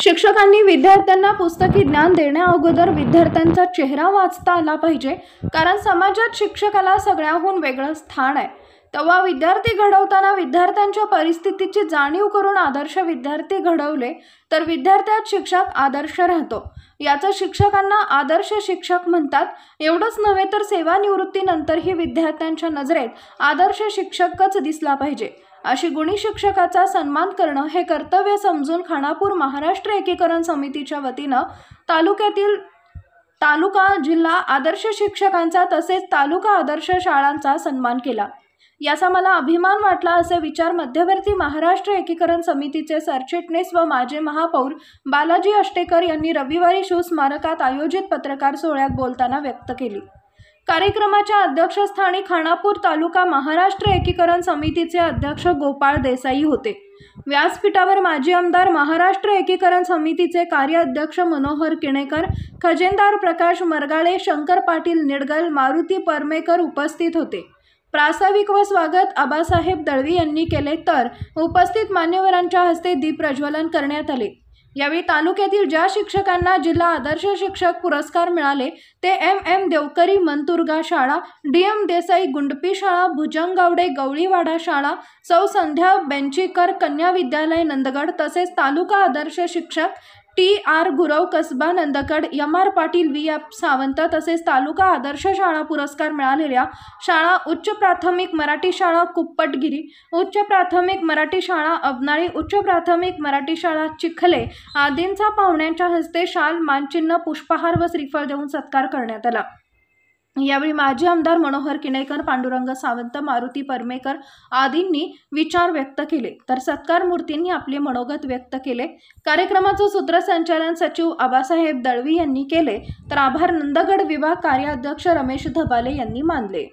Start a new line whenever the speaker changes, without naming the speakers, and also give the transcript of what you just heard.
शिक्षकांनी विद्यार्थ्यांना पुस्तकी ज्ञान देण्याअगोदर विद्यार्थ्यांचा चेहरा वाचता आला पाहिजे, कारण समाजात शिक्षकाला सगळ्याहून वेगळं स्थान आहे। तेव्हा विद्यार्थी घडवताना विद्यार्थ्यांच्या परिस्थितीची जाणीव करून आदर्श विद्यार्थी घडवले तर विद्यार्थ्यात शिक्षक आदर्श राहतो। याचं शिक्षकांना आदर्श शिक्षक म्हणतात। एवढंच नव्हे तर सेवानिवृत्तीनंतरही विद्यार्थ्यांच्या नजरेत आदर्श शिक्षकच दिसला पाहिजे। अशी गुणी शिक्षकाचा सन्मान करणं हे कर्तव्य समजून खानापूर महाराष्ट्र एकीकरण समितीच्या वतीनं तालुक्यातील तालुका जिल्हा आदर्श शिक्षकांचा तसेच तालुका आदर्श शाळांचा सन्मान केला। याचा मला अभिमान वाटला असे विचार मध्यवर्ती महाराष्ट्र एकीकरण समितीचे सरचिटणीस व माजी महापौर बालाजी अष्टेकर यांनी रविवारी शिवस्मारकात आयोजित पत्रकार सोहळ्यात बोलताना व्यक्त केली। कार्यक्रमाच्या अध्यक्षस्थानी खानापूर तालुका महाराष्ट्र एकीकरण समितीचे अध्यक्ष गोपाळ देसाई होते। व्यासपीठावर माजी आमदार महाराष्ट्र एकीकरण समितीचे कार्याध्यक्ष मनोहर किणेकर, खजिनदार प्रकाश मरगाळे, शंकर पाटील निडगल, मारुती परमेकर उपस्थित होते। प्रास्ताविक व स्वागत आबासाहेब दळवी यांनी केले तर उपस्थित मान्यवरांच्या हस्ते दीप प्रज्वलन करण्यात आले। यावेळी तालुक्यातील ज्या शिक्षकांना जिल्हा आदर्श शिक्षक पुरस्कार मिळाले ते एम देवकरी मंतुर्गा शाळा, DM देसाई गुंडपी शाळा, भुजंगावडे गवळीवाडा शाळा, सौ संध्या बेंचीकर कन्या विद्यालय नंदगड, तसेच तालुका आदर्श शिक्षक TR Gurav Kasba Nandgad, MR Patil VF Sawant, तसेच तालुका आदर्श शाळा पुरस्कार मिळालेल्या शाळा उच्च प्राथमिक मराठी शाळा कुप्पटगिरी, उच्च प्राथमिक मराठी शाळा अबनाळी, उच्च प्राथमिक मराठी शाळा चिखले आदींचा पाहुण्यांच्या हस्ते शाल, मानचिन्ह, पुष्पहार व श्रीफळ देऊन सत्कार करण्यात आला। यावेळी माजी आमदार मनोहर किणेकर, पांडुरंग सावंत, मारुती परमेकर आदींनी विचार व्यक्त केले तर सत्कार मूर्तींनी आपले मनोगत व्यक्त केले। कार्यक्रमाचं सूत्रसंचालन सचिव आबासाहेब दळवी यांनी केले तर आभार नंदगड विभाग कार्याध्यक्ष रमेश धबाले यांनी मानले।